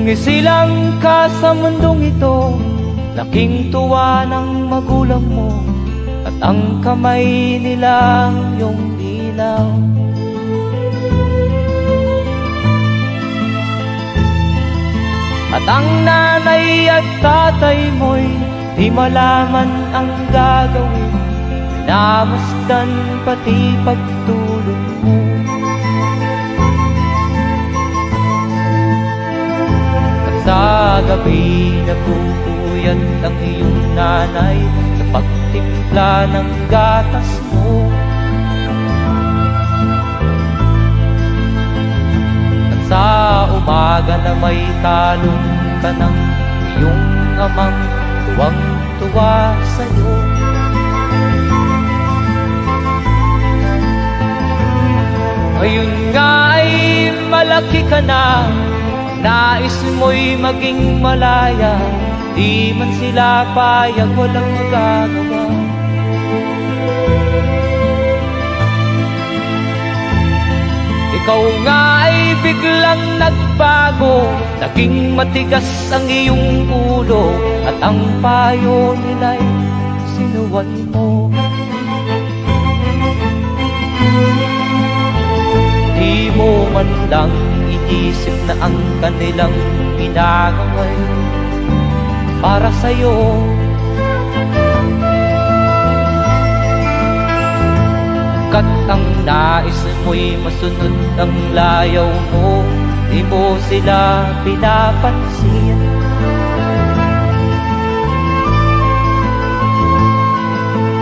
Sumisilang ka sa mundong ito, laking tuwa ng magulang mo, at ang kamay nila iyong ilaw. At ang nanay at tatay mo'y di malaman ang gagawin, namasdan pati pagtulog mo. Sa gabi nagpupuyat ang iyong nanay sa pagtimpla ng gatas mo. At sa umaga na may talong ka ng iyong amang tuwang-tuwa sa'yo. Ngayon nga ay malaki ka na, nais mo'y maging malaya, di man sila payag, walang magagawa. Ikaw nga ay biglang nagbago, naging matigas ang iyong ulo, at ang payo nila'y sinuway mo. Di mo man lang iisip na ang kanilang ginagawa'y para sa'yo. Kat ang nais mo'y masunod ang layaw mo, di mo sila pinapansin.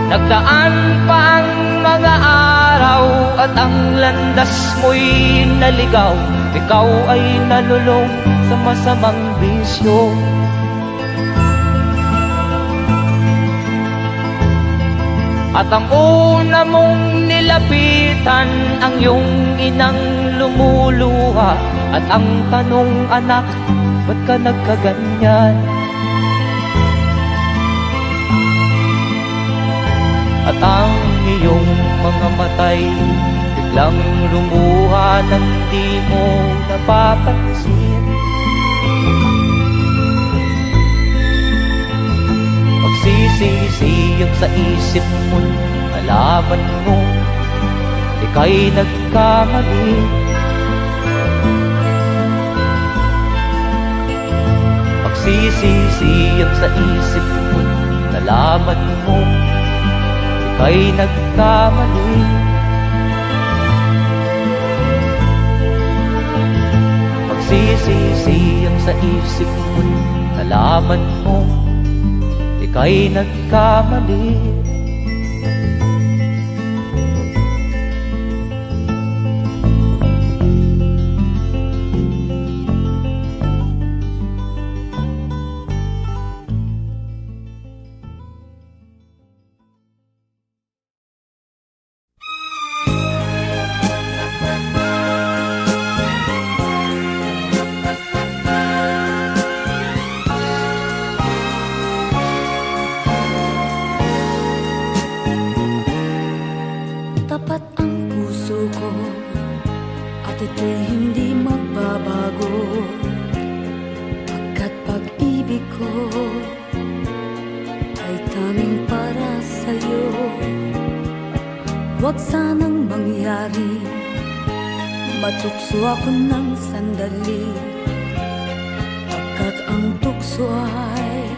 Nagdaan pa ang mga araw at ang landas mo'y naligaw, ikaw ay nalulong sa masamang bisyo. At ang una mong nilapitan ang iyong inang lumuluha, at ang tanong, anak, ba't ka nagkaganyan? At ang iyong mga matay biglang lumuha nang di mo napapansin. Magsisisiyag sa isip mo, nalaman mo ika'y nagkamali. Magsisisiyag sa isip mo, nalaman mo ika'y nagkamali. Magsisisiyag sa isip mo, nalaman mo ika'y nagkamali. Huwag sanang mangyari, matukso ako ng sandali, pagkat ang tukso ay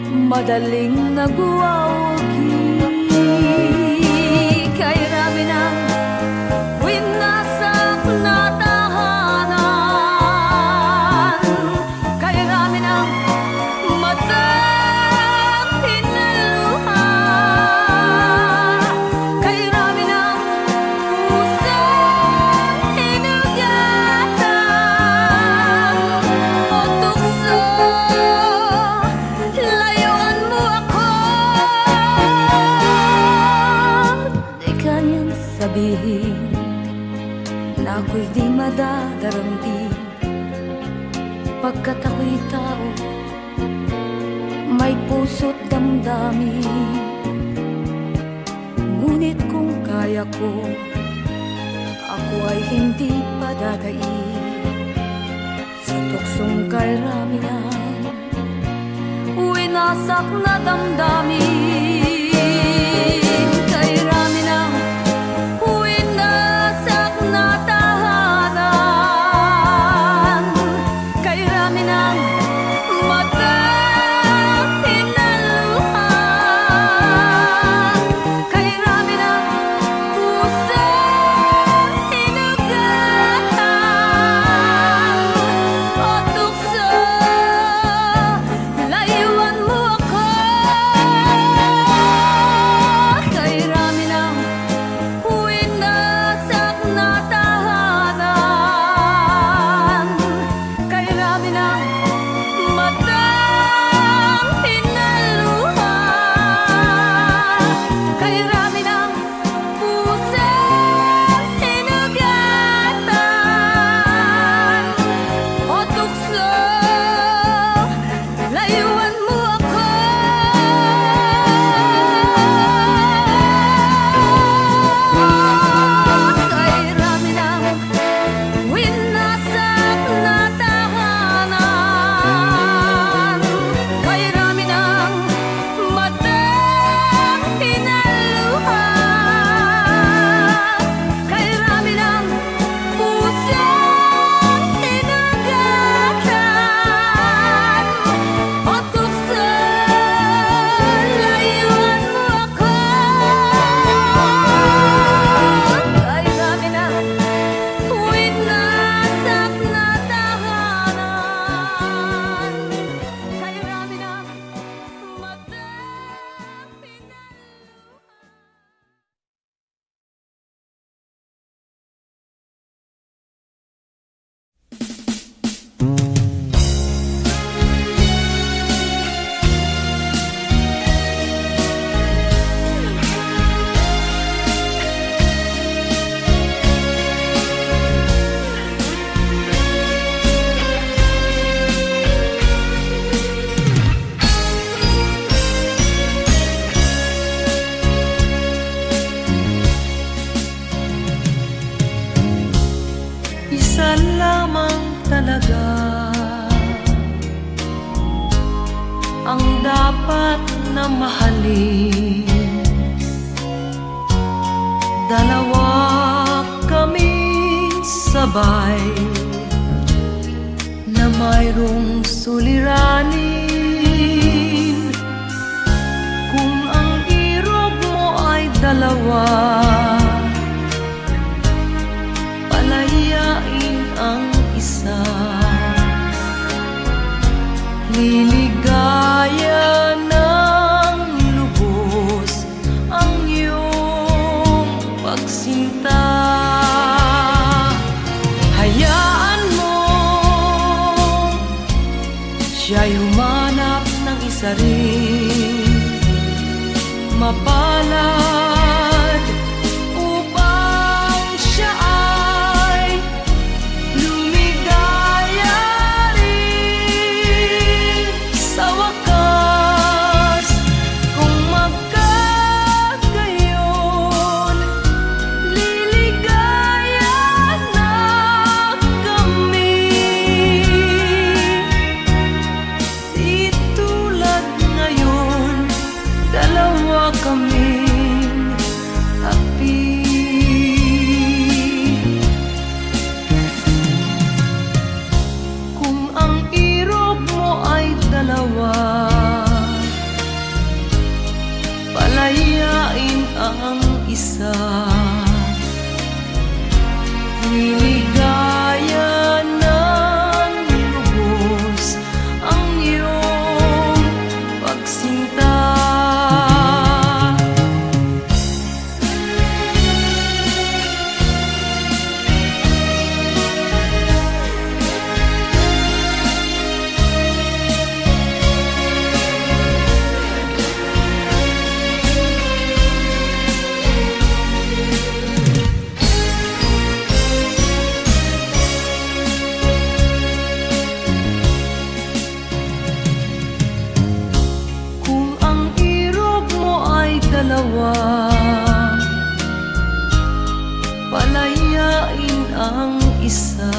madaling nagwawagi. Kay rami ng winasak na tahanan, kay rami ng matang hinaluha, kay rami ng pusang hinugatan. O tukso, layuan mo ako. Di kayang sabihin na ako'y di madadaramdin, pagkat ako'y tao, may puso't damdamin. Ngunit kung kaya ko, ako ay hindi padadaig sa tukso pusong kay rami na winasak na damdamin, kay rami na winasak na tahanan, kay rami na matang hinaluhan, kay rami na pusong hinugatan o tukso. Layuan mo ako, kay rami ng winasak na tahanan, kay rami ng matang hinaluhan, kay rami ng pusong hinugatan o tukso. Layuan mo ako, kay rami ng winasak na tahanan, kay rami ng matang hinaluhan, kay rami ng pusong hinugatan o tukso. Layuan mo ako, kay rami ng winasak na tahanan, kay rami ng matang hinaluhan. Isa lamang talaga ang dapat na mahalin. Dalawa kaming sabay na mayroong suliranin. Kung ang irog mo ay dalawa, palayain ang isa. Liligaya ng lubos ang iyong pagsinta. Hayaan mo siya'y humanap ng isa rin, mapalad upang siya ay lumigaya rin sa wakas. Kung magkagayon, liligaya na kami. Di tulad ngayon, dalawa kaming api. Kung ang irog mo ay dalawa, palayain ang isa. Liligaya ng lubos ang iyong pagsinta. dalawa, palayain ang isa.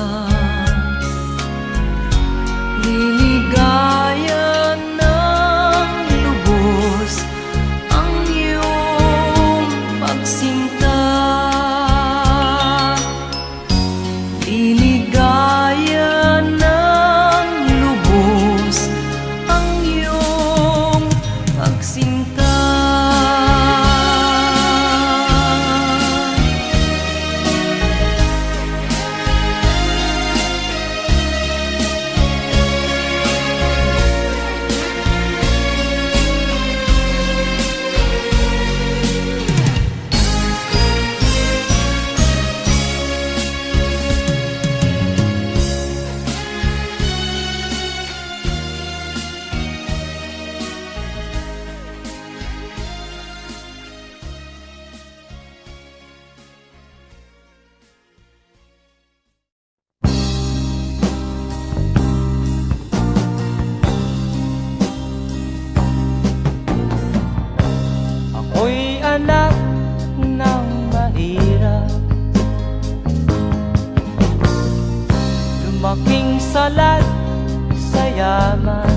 nalaman.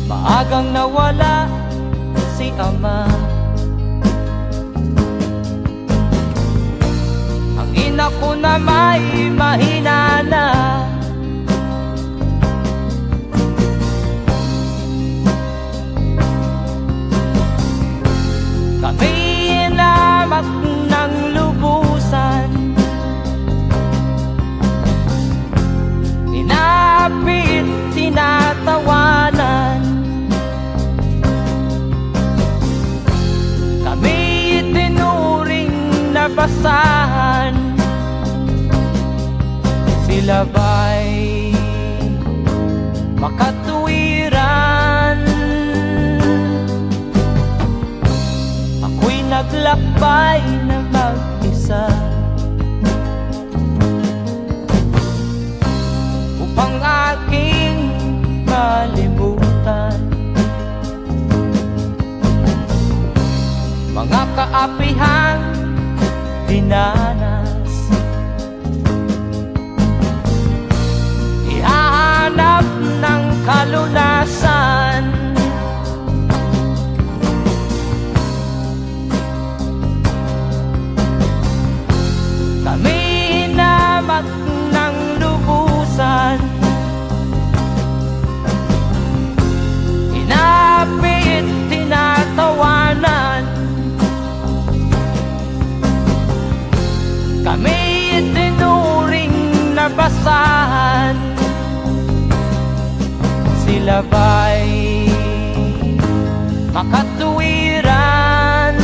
Maagang nawala si ama, ang ina ko na may mahina na. Kami inamak ng lubusan, inapit, tinatawanan. Kami itinuring na basahan, sila ba'y makatuwiran? Ako'y naglakbay na mag-isa upang aking malimutan mga kaapihang dinanas. Ihahanap ng kalunasan, kami hinamak ng lubusan, inapit, tinatawanan. Kami itinuring na basahan, sila ba'y makatuwiran?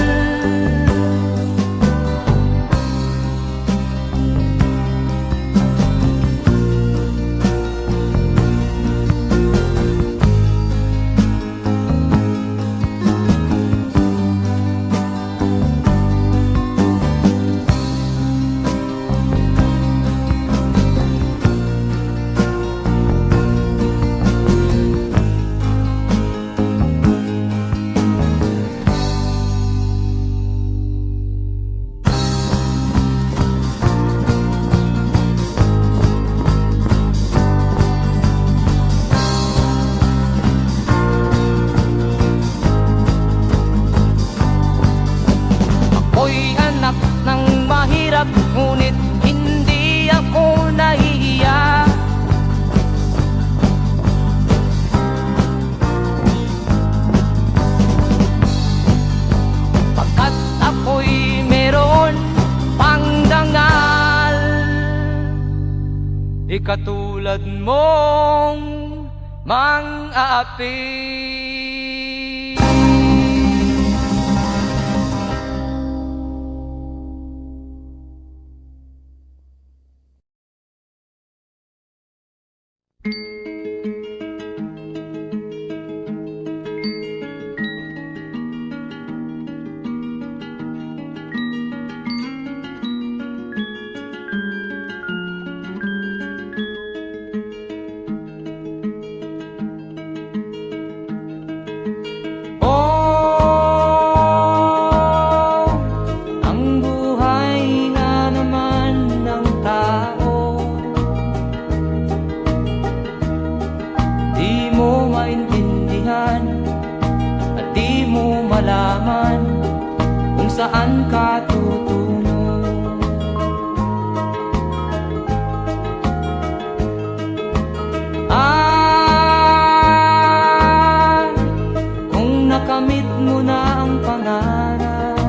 Ako'y anak ng mahirap, ngunit hindi ako nahihiya. Pagkat ako'y meron pang dangal, di katulad mong mang-aapi. Malaman kung saan ka tutungo. Kung nakamit mo na ang pangarap,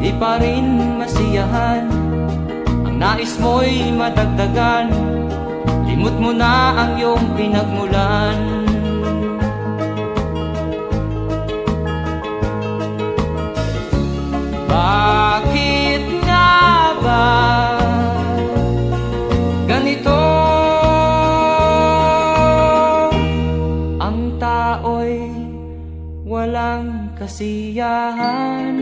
di pa rin masiyahan ang nais mo'y madagdagan. Limot mo na ang iyong pinagmulan. Bakit nga ba ganito? Ang tao'y walang kasiyahan.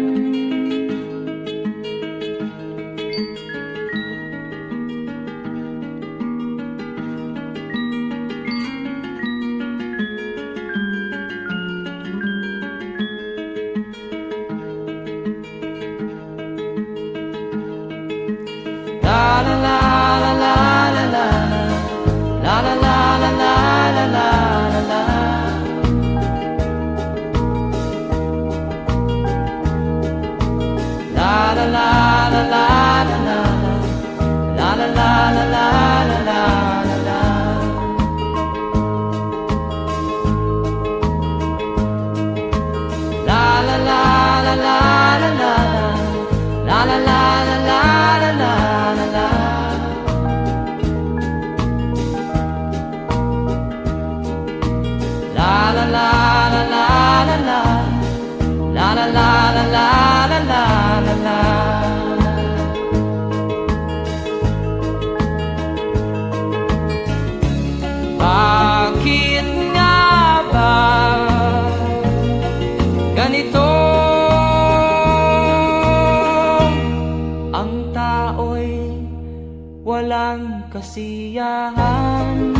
walang kasiyahan.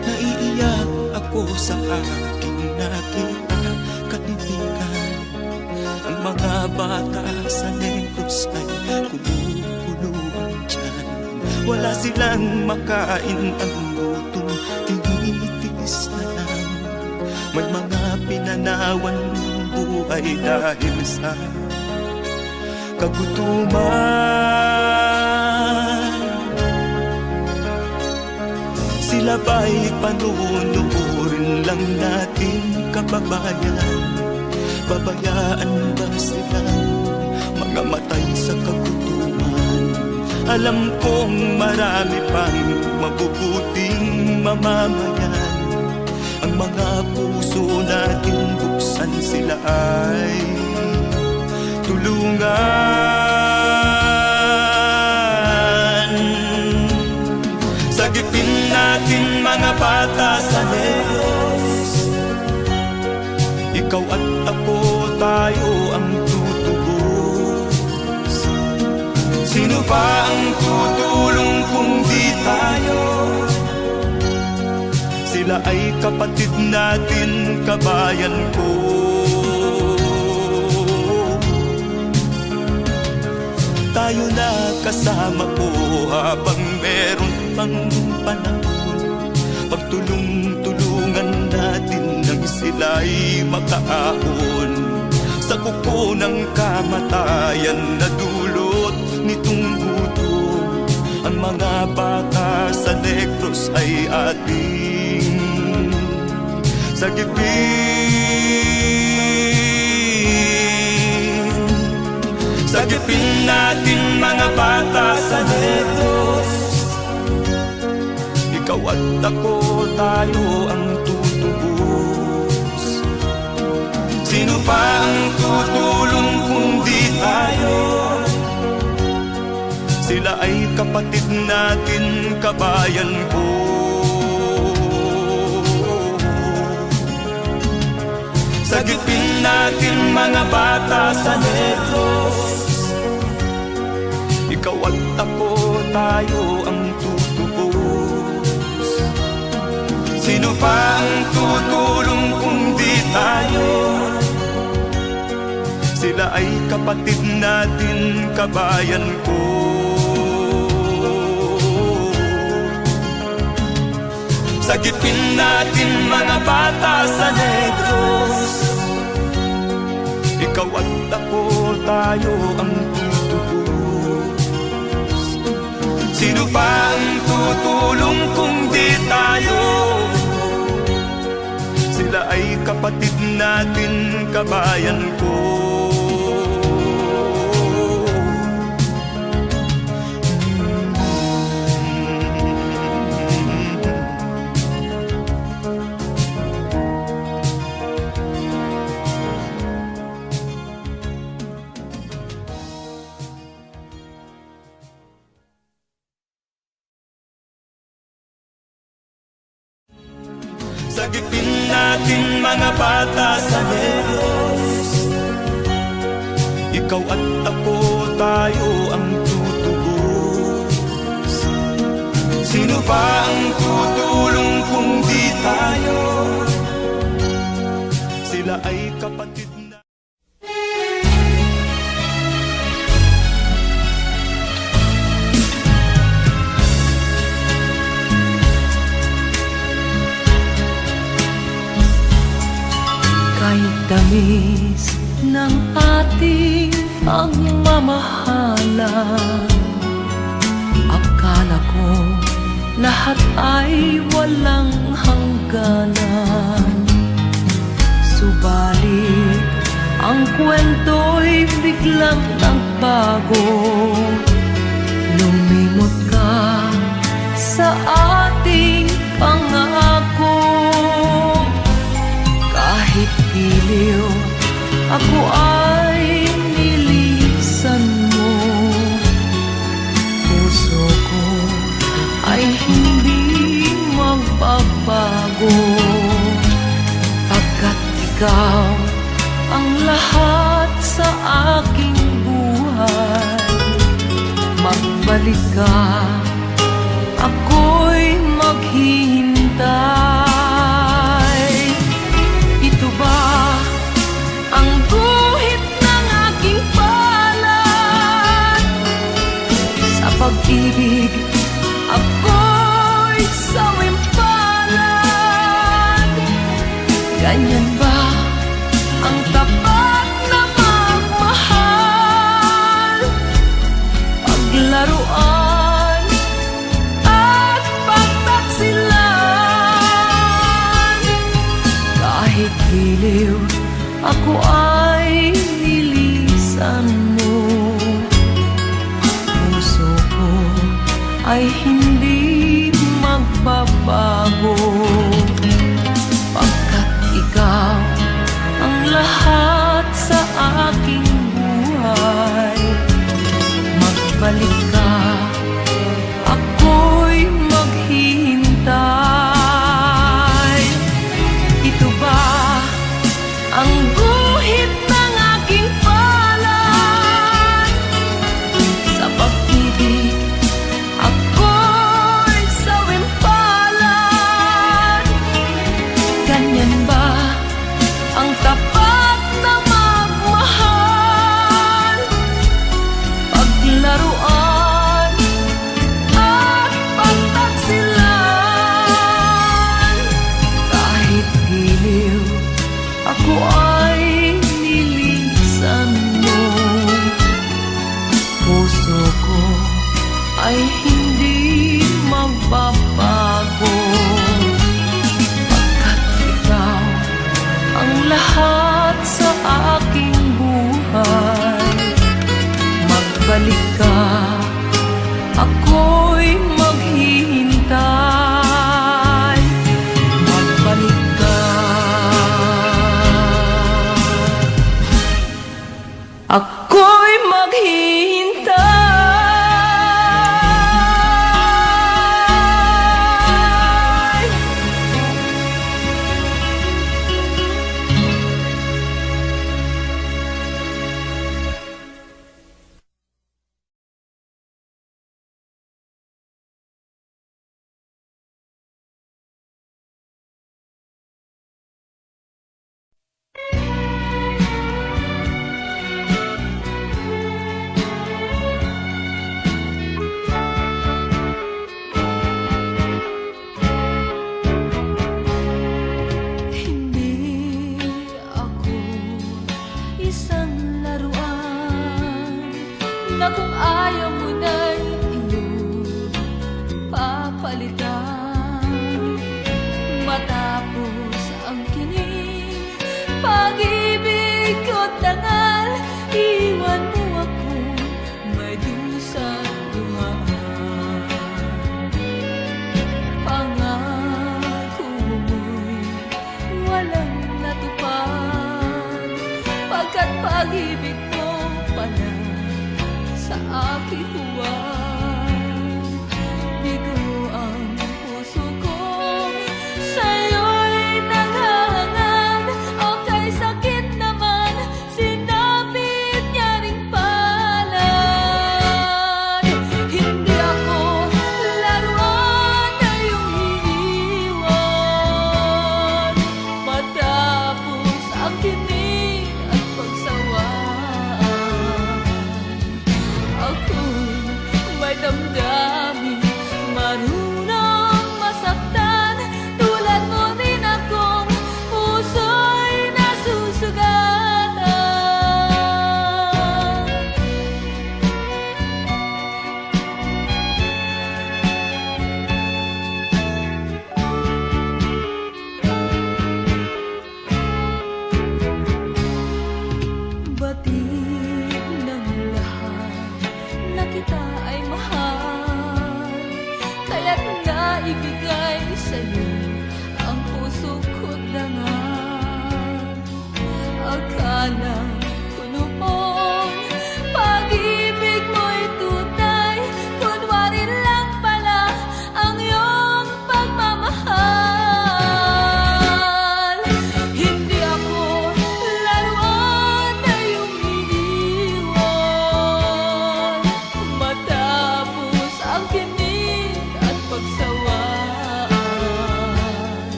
Naiiyak ako sa aking nakita, kaibigan. Ang mga bata sa Negros ay kumukuluan dyan. Wala silang makain, ang gutom tinitiis na lang. May mga pinanawan ng buhay dahil sa kagutuman. Sila ba'y panunurin lang natin, kababayan? Babayaan ba silang mga matay sa kagutuman? Alam kong marami pang mabubuting mamamayan. Ang mga puso natin buksan, sila ay tulungan. Sagipin natin mga bata sa Negros. Ikaw at ako, tayo ang tutubos. Sino ba ang tutulong kung di tayo? Sila ay kapatid natin, kabayan ko. Tayo na kasama ko habang meron pang panahon. Pagtulong-tulungan natin nang sila'y makaahon sa kuko ng kamatayan na dulot nitong gutom. Ang mga bata sa Negros ay ating sagipin. Sagipin natin mga bata sa Negros. Ikaw at ako, tayo ang tutubos. Sino pa ang tutulong kung di tayo? Sila ay kapatid natin, kabayan ko. Sagipin natin mga bata sa Negros. Ikaw at ako, tayo ang tutubos. Sino pa ang tutulong kung di tayo? Sila ay kapatid natin, kabayan ko. Sagipin natin mga bata sa Negros. Ikaw at ako, tayo ang tutubos. Sino pa ang tutulong kung di tayo? Sila ay kapatid natin, kabayan ko. Sagipin natin mga bata sa Negros. Ikaw at ako, tayo ang tutubos. Sino ba ang tutulong kung di tayo? Sila ay kapatid na. Kahit tamis ng ating pagmamahalan, akala ko lahat ay walang hanggan. magbago. Lumimot ka sa ating pangako. Kahit giliw, ako ay nilisan mo. Puso ko ay hindi magbabago, pagkat ikaw ang lahat sa aking buhay. Magbalik ka, ako'y maghihintay. Ito ba ang guhit ng aking palad? Sa pag-ibig, ako'y sawimpalad. Ganyan ba ang tapat na magmahal? Paglaruan at pagtaksilan.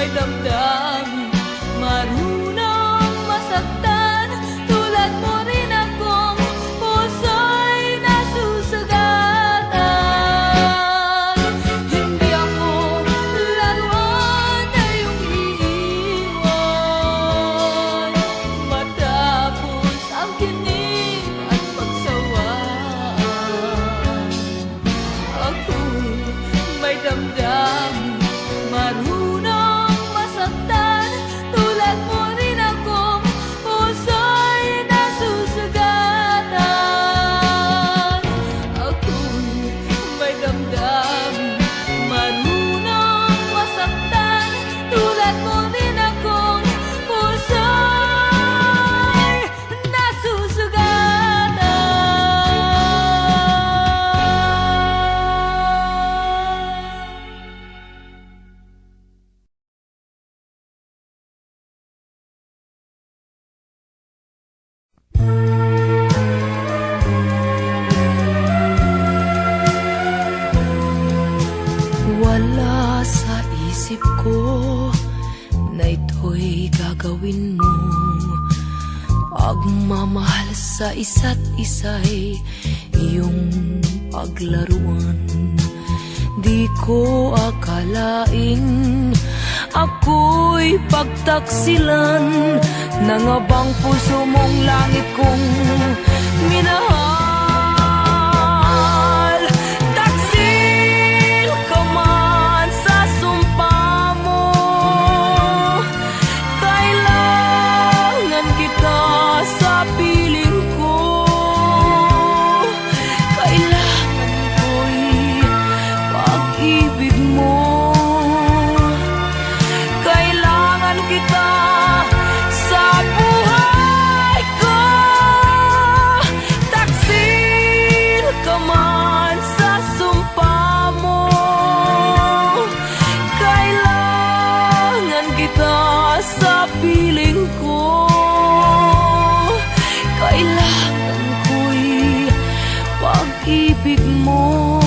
may damdamin, marunong masaktan. Tulad mo rin akong puso'y nasusugatan. Hindi ako laruan na iyong iiwan matapos ang kinig at pagsawaan. Ako'y may damdamin, marunong masaktan. Tulad mo rin akong puso'y nasusugatan. Ako'y may damdamin, marunong masaktan. Tulad mo rin akong puso'y nasusugatan. Wala sa isip ko na ito'y gagawin mo. Pagmamahal sa isa't isa'y iyong paglaruan. Di ko akalaing ako'y pagtaksilan ng abang puso mong langit kong minahal. Taksil ka man sa sumpa mo, kailangan kita sa piling ko. Kailangan ko'y pag-ibig mo. Kailangan kita sa buhay ko. Taksil ka man sa sumpa mo, kailangan kita sa piling ko. Kailangan ko'y pag-ibig mo.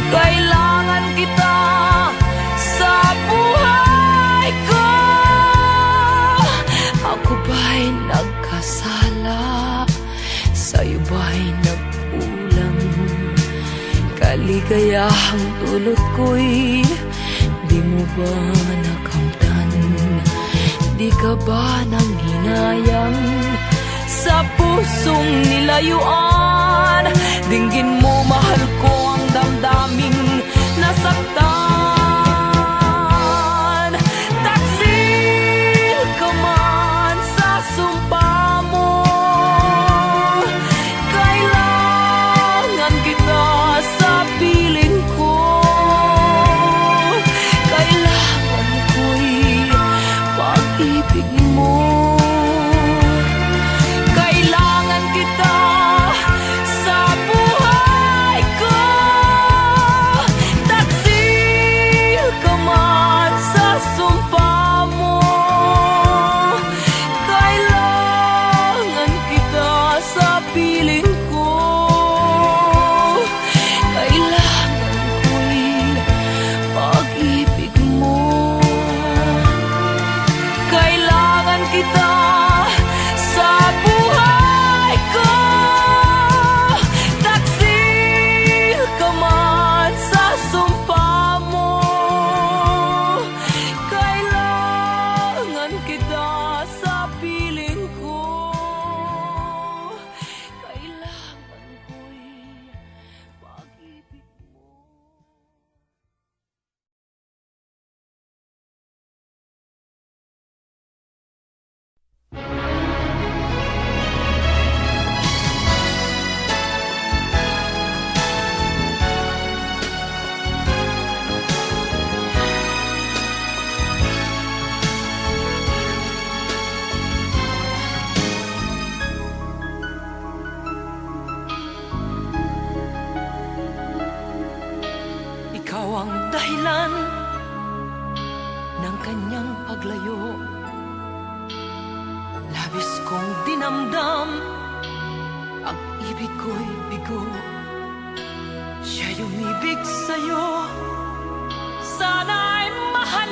Kailangan kita sa buhay ko. Ako ba'y nagkasala? Sa'yo ba'y nagkulang? Kaligayahang dulot ko'y di mo ba nakamtan? Di ka ba nanghinayang sa pusong nilayuan? Dinggin mo, mahal ko, ang damdaming nasaktan. Taksil ka man sa sumpa mo, kailangan kita sa piling ko. Kailangan ko'y pag-ibig mo. Kailangan kita sa buhay ko. Taksil ka man sa sumpa mo, kailangan kita sa piling ko. Kailangan ko'y pag-ibig mo. Kailangan kita sa buhay ko. Taksil ka man sa sumpa mo, kailangan kita sa piling ko. Kailangan ko'y pag-ibig mo. Ikaw ang dahilan ng kanyang paglayo. Labis kong dinamdam, ang ibig ko'y bigo. Siya'y umibig sa'yo, sana'y mahal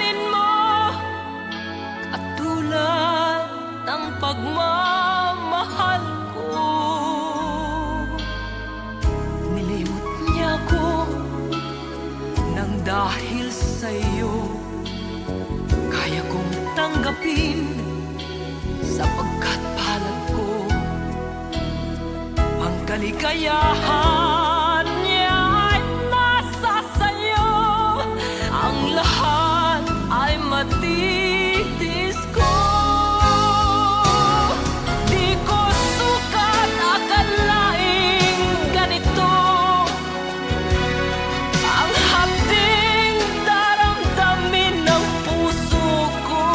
dahil sa'yo kaya kong tanggapin, sapagkat palad ko ang kaligayahan niya ay nasa sayo. Ang lahat ay matitis ko. Di ko sukat akalaing ganito ang hapding daramdamin ng puso ko.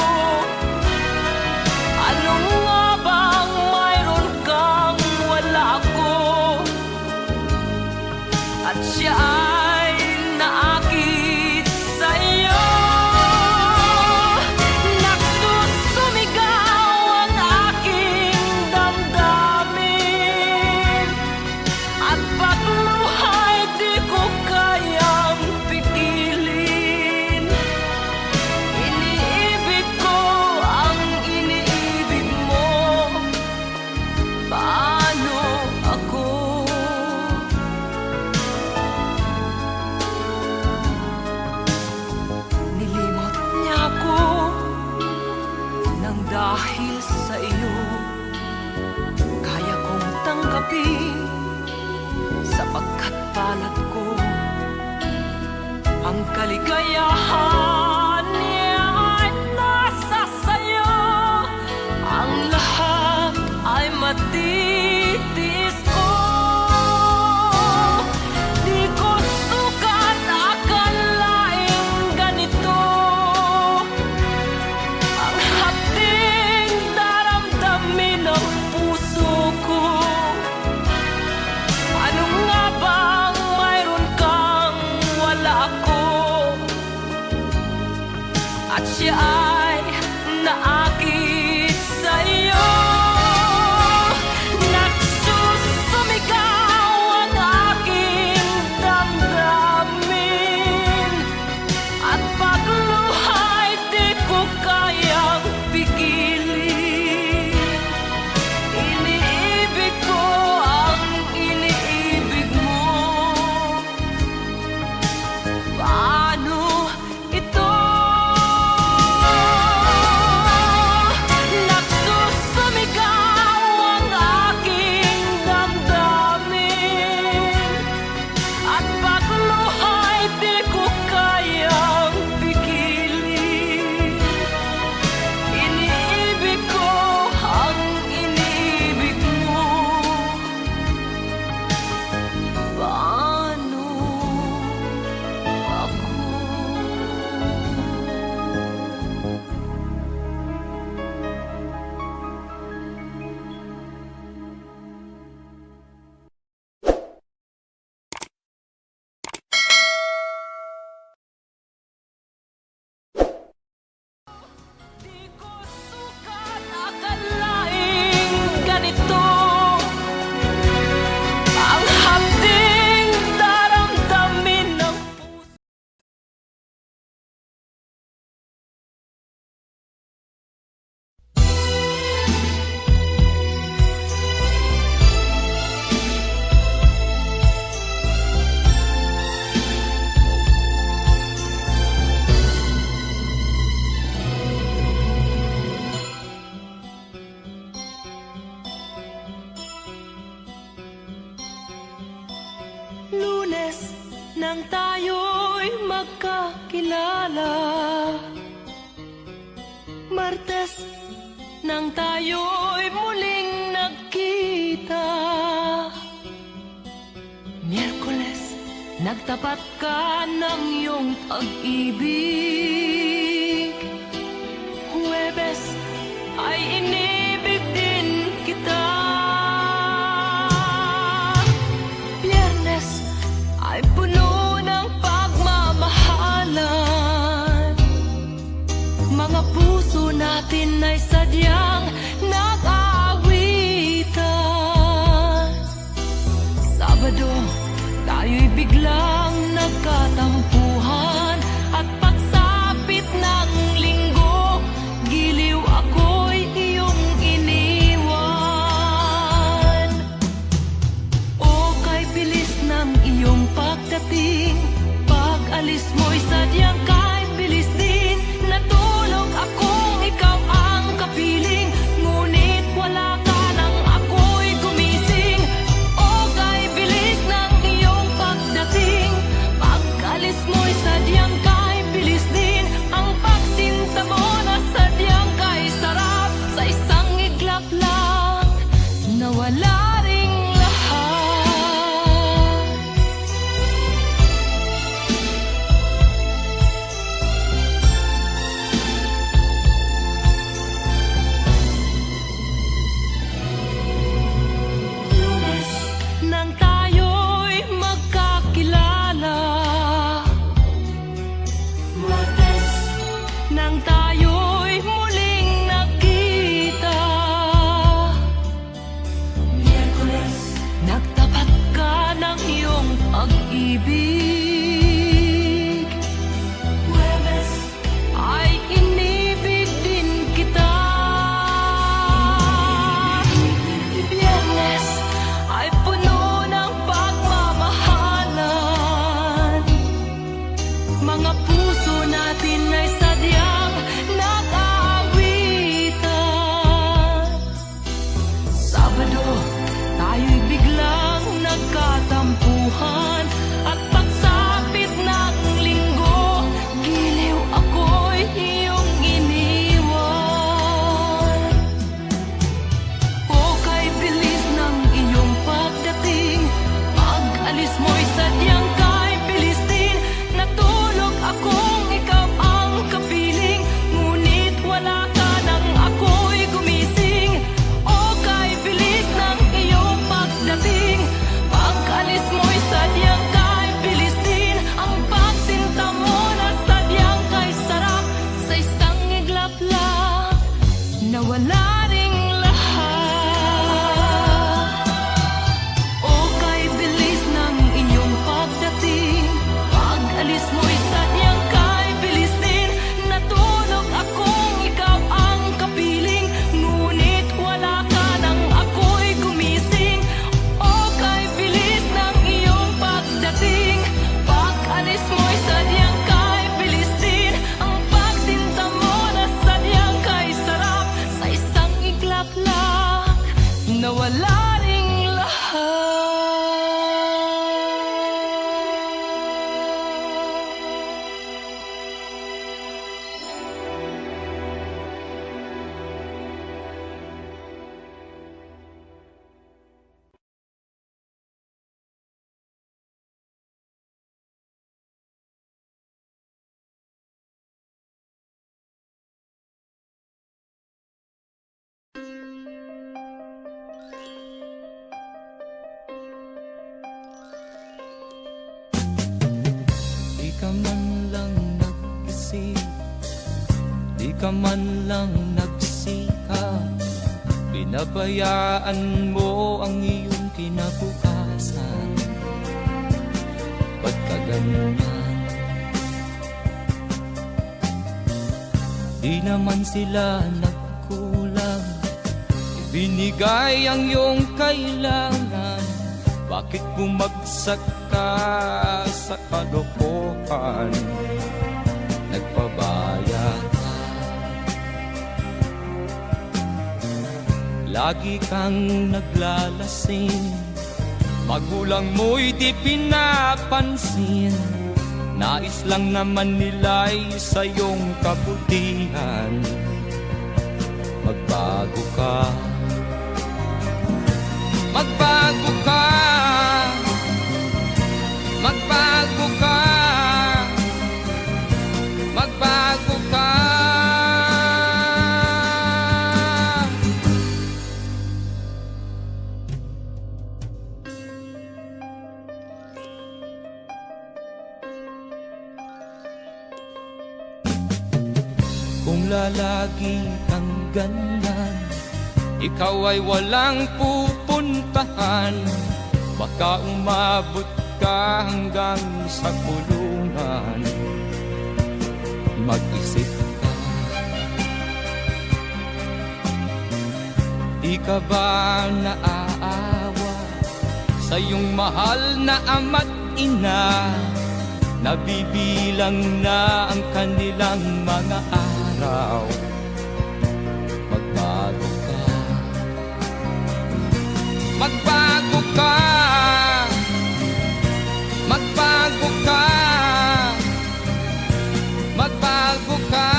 Ano nga bang mayroon kang wala ako, at siya ay naakit sa'yo. Nagsusumigaw ang aking damdamin, at pagluhay di ko kayang pigilin. Iniibig ko ang iniibig mo. Paano ako? Nilimot niya ako nang dahil sa iyo kaya kong tanggapin, sapagkat palad ko ang kaligayahan niya ay nasa sayo. Ang lahat ay matitis ko. Di ko sukat akalaing ganito ang hapding daramdamin ng puso ko. Ano nga bang mayroon kang wala ako, at siya ay naakit sa'yo. Nagsusumigaw ang aking damdamin, at pagluhay di ko kayang pigilin. Iniibig ko ang iniibig mo. Paano ito? Nagsusumigaw ang aking damdamin, at pagluhay di ko kayang pigilin. Iniibig ko ang iniibig mo. Paano ako? Di ko sukat akalaing ganito ang hapding daramdamin ng puso. Lunes nang tayo'y magkakilala, Martes nang tayo'y muling nagkita, Miyerkules nagtapat ka ng iyong pag-ibig, Huwebes ay inibig din kita, Biyernes ay puno ng pagmamahalan. Mga puso natin ay sadyang nag-aawitan. Sabado, tayo'y biglang nagkatampuhan, at pagsapit nang tayo'y muling nakita. Miyerkules, nagtapat ka ng iyong pag-ibig. Huwebes, ay inibig din kita. Biyernes, ay puno ng pagmamahalan. Mga puso natin ay sadyang nag-aawitan. Sabado, tayo'y biglang nagkatampuhan. At pagsapit ng linggo, giliw ako'y iyong iniwan. O kay bilis ng iyong pagdating, pag-alis mo'y sadyang kay bilis din. Natulog akong ikaw ang kapiling, ngunit wala ka nang ako'y gumising. O kay bilis ng iyong pagdating, pag-alis mo'y sadyang kay bilis din. Ang pagsinta mo na sadyang kay sarap, sa isang iglap lang, nawala ring lahat. O kay bilis ng inyong pagdating, pag-alis mo'y sadyang kay bilis din. Natulog akong ikaw ang kapiling, ngunit wala ka nang ako'y gumising. O kay bilis ng iyong pagdating, pag-alis mo'y sadyang kay bilis din. Ang pagsinta mo na sadyang kay sarap, sa isang iglap lang, nawala ring lahat. Di ka man lang nag-isip, di ka man lang nagsikap, pinabayaan mo ang iyong kinabukasan. Ba't ka ganyan? Di naman sila nagkulang, ibinigay ang iyong kailangan. Bakit bumagsak ka sa kalokohan? Nagpabaya ka, lagi kang naglalasing, magulang mo'y di pinapansin. Nais lang naman nila'y sa iyong kabutihan. Magbago ka, magbago ka, magbago ka, magbago ka. Kung lalagi kang ganyan, ikaw ay walang pupuntahan. Baka umabot ka hanggang sa kulungan. Mag-isip ka, di ka ba naaawa sa iyong mahal na ama't ina? Nabibilang na ang kanilang mga araw. Magbago ka, magbago ka, magbago ka, magbago ka.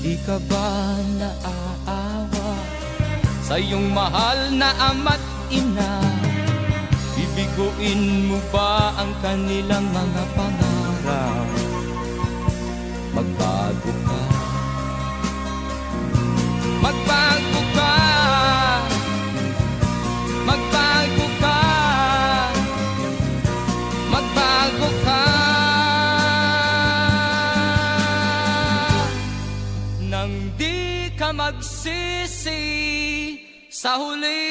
Di ka ba naaawa sa iyong mahal na ama't ina? Bibiguin mo ba ang kanilang mga pangarap? Magbago ka, magbago ka, magbago ka, sa huli.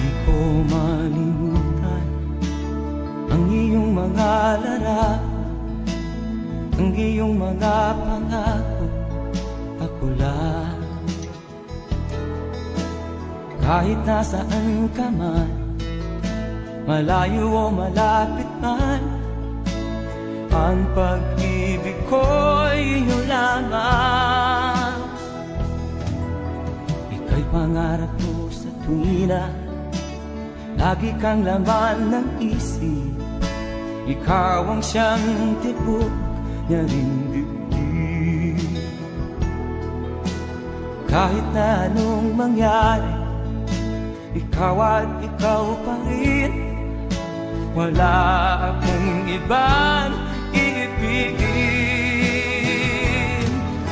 Di ko malimutan ang iyong mga larawan, ang iyong mga pangako, ako lang. Kahit nasaan ka man, malayo o malapit man, ang pag-ibig ko'y iyo lamang. Ika'y pangarap ko sa tuwina, lagi kang laman ng isip. Ikaw ang siyang tibok niya ring dibdib. Kahit na anong mangyari, ikaw at ikaw pa rin. Wala akong ibang iibigin.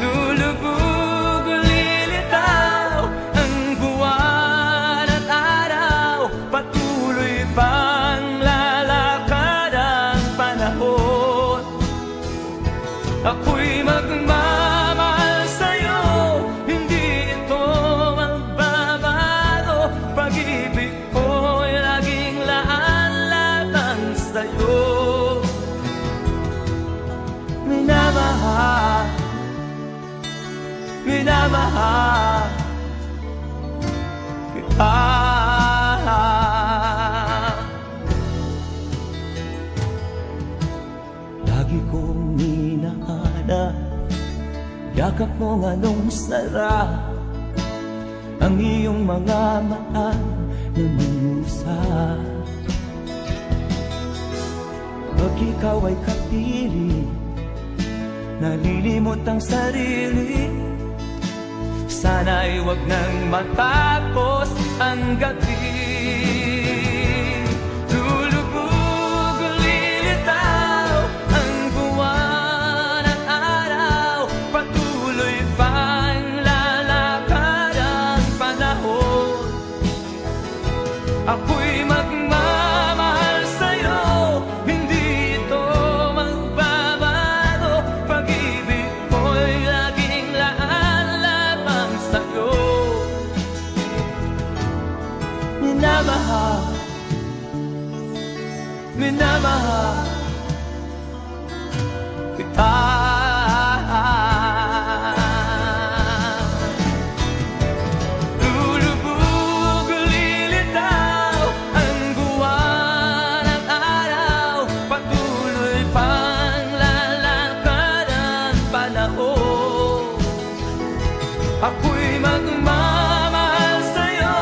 Lulubog o lilitaw ang buwan at araw, patuloy pang lalakad ang panahon. Ako'y magmamahal sa'yo, hindi ito magbabago. Pag-ibig ko'y laging laan lamang sa'yo. Minamahal, minamahal kita. Lagi kong hinahanap yakap mong anong sarap, ang iyong mga mata na minusap. Pag ikaw ay kapiling, nalilimot ang sarili. Sana'y wag nang matapos ang gabi. Lulubog o lilitaw ang buwan at araw, patuloy pang lalakad ang panahon. Ako'y magmamahal sa'yo, hindi ito magbabago. Pag-ibig ko'y laging laan lamang sa'yo. Minamahal, minamahal kita. Lulubog o lilitaw ang buwan at araw, patuloy pang lalakad ang panahon. Ako'y magmamahal sa'yo,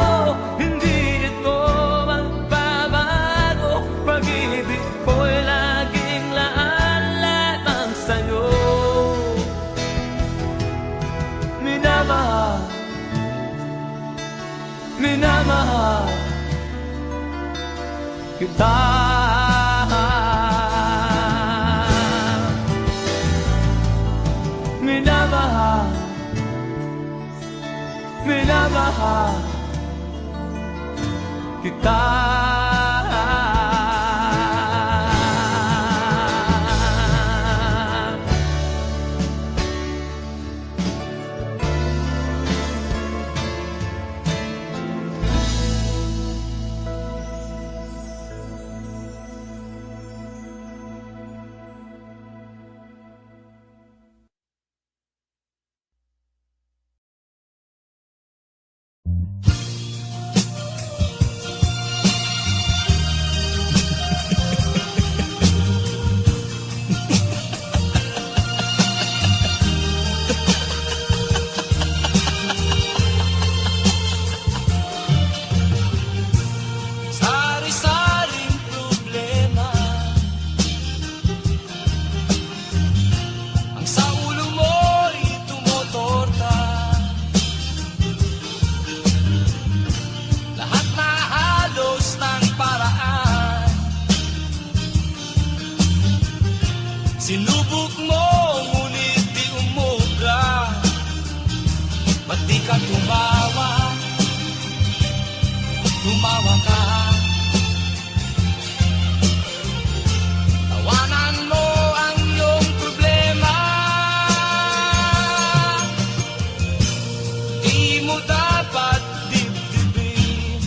hindi ito magbabago. Pag-ibig ko'y laging laan lamang sa'yo. Minamahal, minamahal kita. Minamahal, minamahal kita. ka tumawa, tumawa ka. Tawanan mo ang iyong problema. Di mo dapat dibdibin,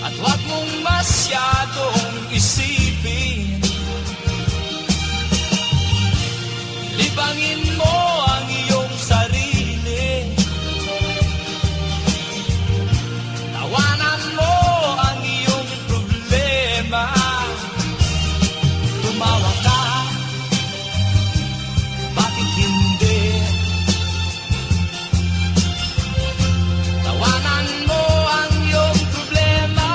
at huwag mong masyadong isipin. Libangin mo ang iyong sarili. Tawanan mo ang iyong problema. Tumawa ka, bakit hindi? Tawanan mo ang iyong problema.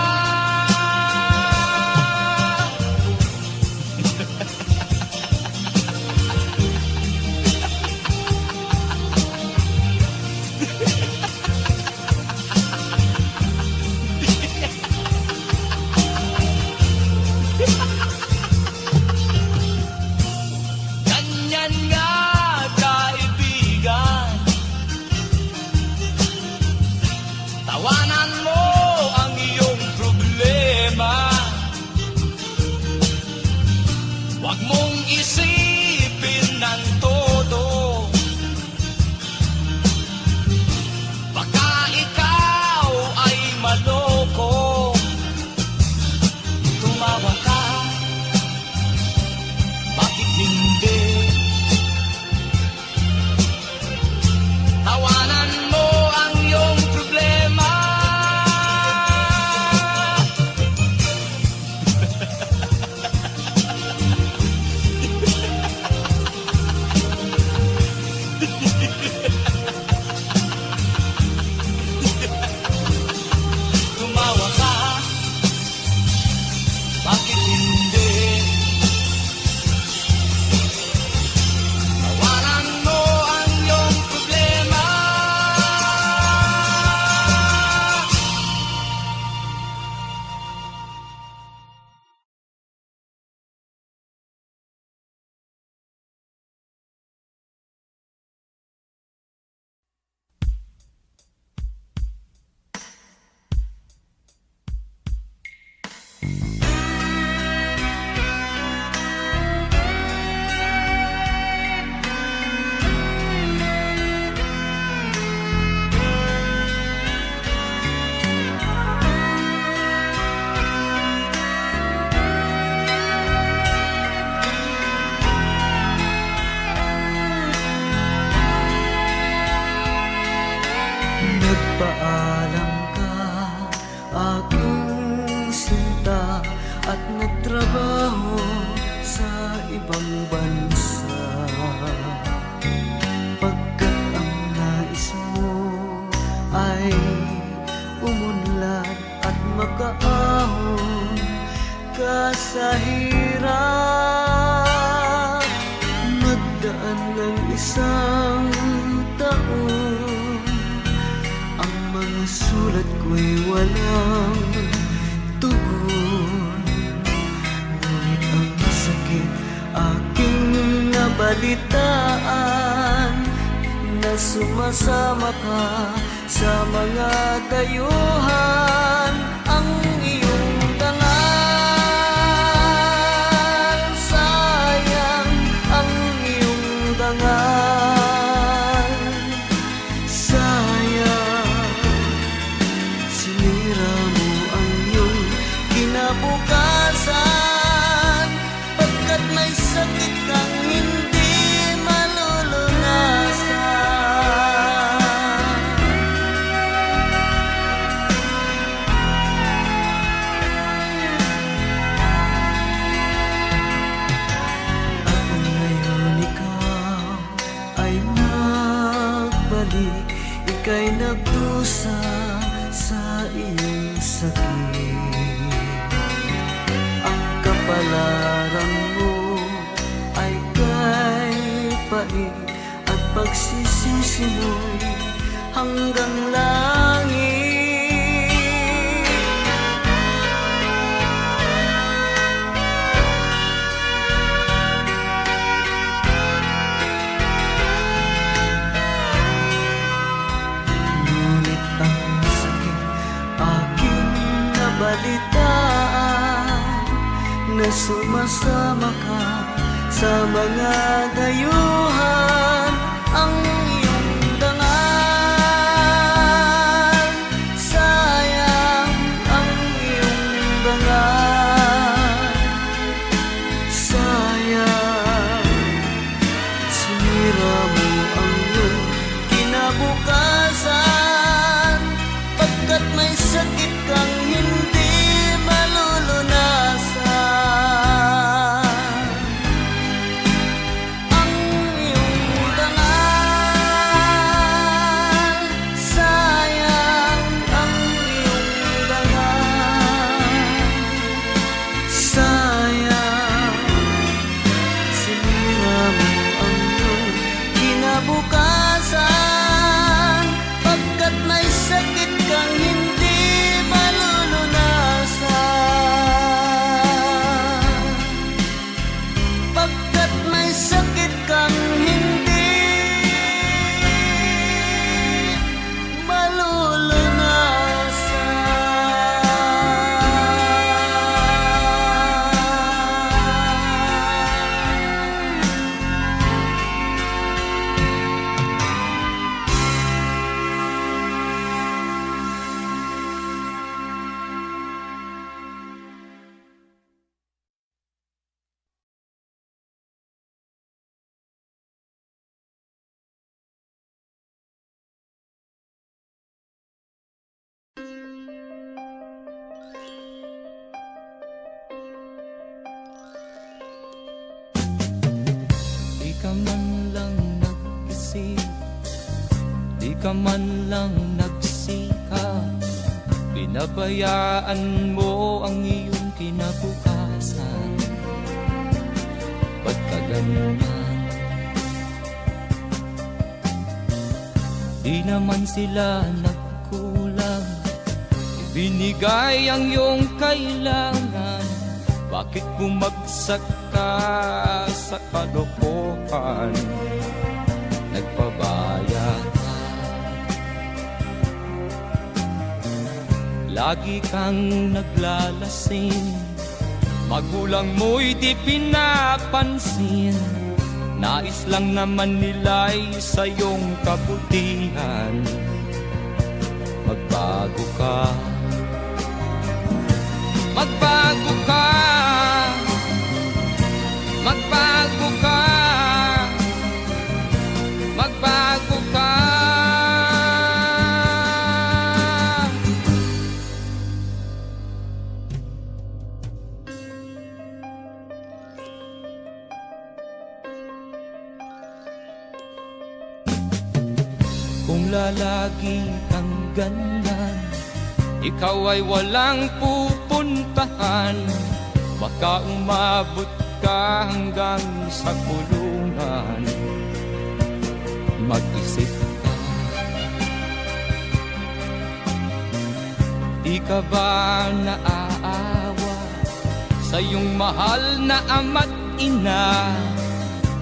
Ganyan nga, kaibigan. Tawanan mo ang iyong problema. Huwag mong isipin ng todo. Baka ikaw ay maloko. Tumawa ka, bakit hindi? Tawanan mo ang iyong problema. Tumawa ka, bakit hindi? Tawanan mo ang iyong problema. Nagpaalam ka, aking sinta, at nagtrabaho sa ibang bansa. Pagkat ang nais mo ay umunlad at makaahon ka sa hirap. Nagdaan ng isang taon, ang mga sulat ko'y walang tugon. Ngunit ang sakit aking nabalitaan, na sumasama ka sa mga dayuhan. Ang iyong dangal, sayang ang iyong dangal. Sayang, sinira mo ang iyong kinabukasan, pagkat may sakit kang hindi malulunasan. At ngayon ikaw ay nagbalik, ika'y nagdusa sa iyong sakit. Ang kapalaran mo ay kay pait, at pagsisisi mo'y hanggang langit. sumasama ka sa mga dayuhan. Ang iyong dangal, sayang ang iyong dangal, sayang sinira mo ang iyong kinabukasan, pagkat may sakit kang hindi malulunasan. Ang iyong dangal, sayang ang iyong dangal, sayang sinira mo ang iyong kinabukasan, pagkat may sakit kang hindi malulunasan, pagkat may sakit kang hindi malulunasan. Di ka man lang nag-isip, di ka man lang nagsikap, pinabayaan mo ang iyong kinabukasan. Ba't ka ganyan? Di naman sila nagkulang, ibinigay ang iyong kailangan. Bakit bumagsak ka sa kalokohan? Nagpabaya ka, lagi kang naglalasing, magulang mo'y di pinapansin. Nais lang naman nila'y sa iyong kabutihan. Magbago ka, magbago ka, magbago ka, magbago ka. Kung lalagi kang ganyan, ikaw ay walang pupuntahan. Baka umabot ka hanggang sa kulungan. Mag-isip ka, di ka ba naaawa sa iyong mahal na ama't ina?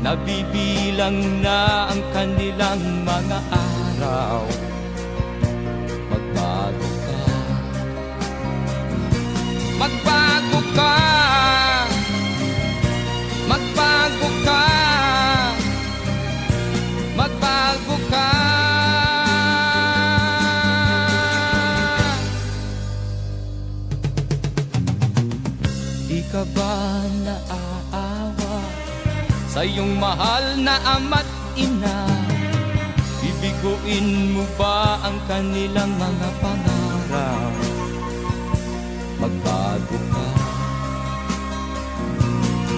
Nabibilang na ang kanilang mga araw. Magbago ka, magbago ka, magbago ka, magbago ka. Di ka ba naaawa sa iyong mahal na ama't ina? Bibiguin mo ba ang kanilang mga pangarap? Magbago ka,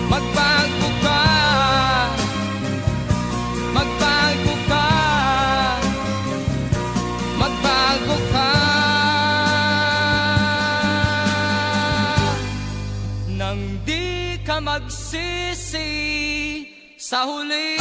magbago ka, magbago ka, magbago ka. Nang di ka magsisi sa huli.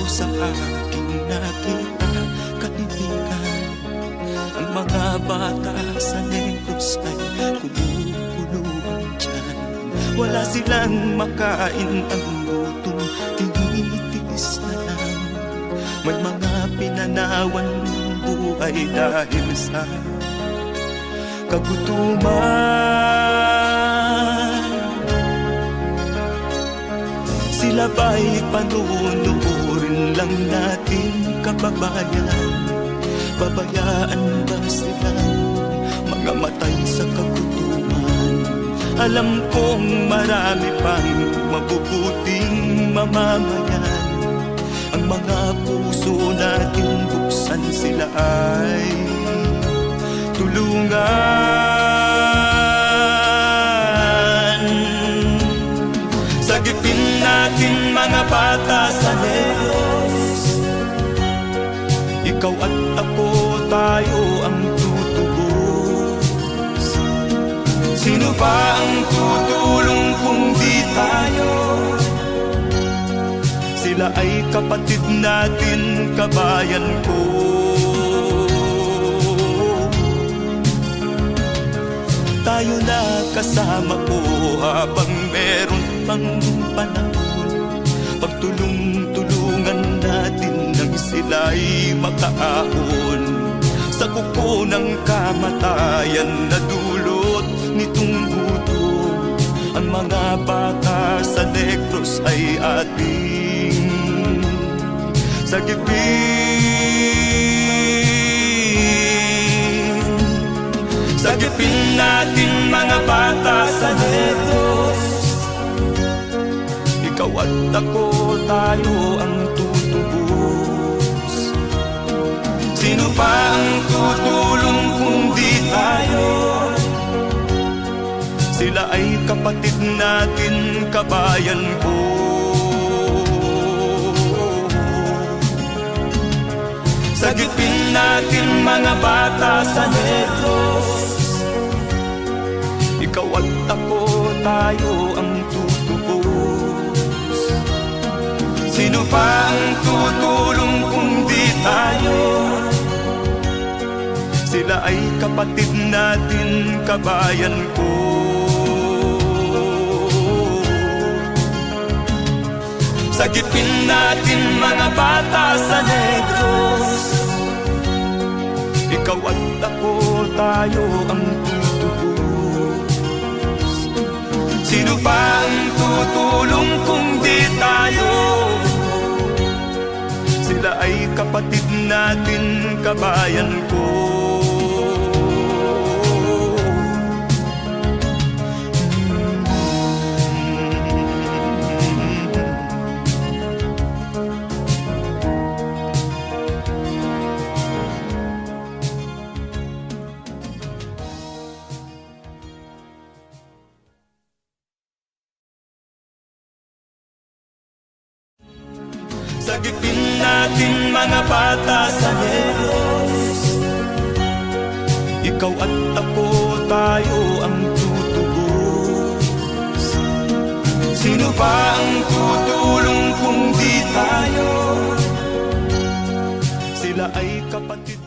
sa aking nakita, kaibigan. Ang mga bata sa Negros ay kumukuluan dyan. Wala silang makain, ang gutom tinitiis na lang. May mga pinanawan ng buhay dahil sa kagutuman. Sila ba'y panunurin lang natin, kababayan? Babayaan ba silang mga matay sa kagutuman? Alam kong marami pang mabubuting mamamayan. Ang mga puso natin buksan, sila ay tulungan. Sagipin natin mga bata sa Negros. Ikaw at ako, tayo ang tutubos. Sino ba ang tutulong kung di tayo? Sila ay kapatid natin, kabayan ko. Tayo na kasama ko habang meron pang panahon. Pagtulong-tulungan natin nang sila'y makaahon sa kuko ng kamatayan na dulot nitong gutom. Ang mga bata sa Negros ay ating sagipin. Sagipin natin mga bata sa Negros. Ikaw at ako, tayo ang tutubos. Sino pa ang tutulong kung di tayo? Sila ay kapatid natin, kabayan ko. Sagipin natin mga bata sa Negros. Ikaw at ako, tayo ang tutubos. Sino pa ang tutulong kung di tayo? Sila ay kapatid natin, kabayan ko. Sagipin natin mga bata sa Negros. Ikaw at ako, tayo ang tutubos. Sino pa ang tutulong kung di tayo? Sila ay kapatid natin, kabayan ko. Sagipin natin mga bata sa Negros. Ikaw at ako, tayo ang tutubos. Sino ba ang tutulong kung di tayo? Sila ay kapatid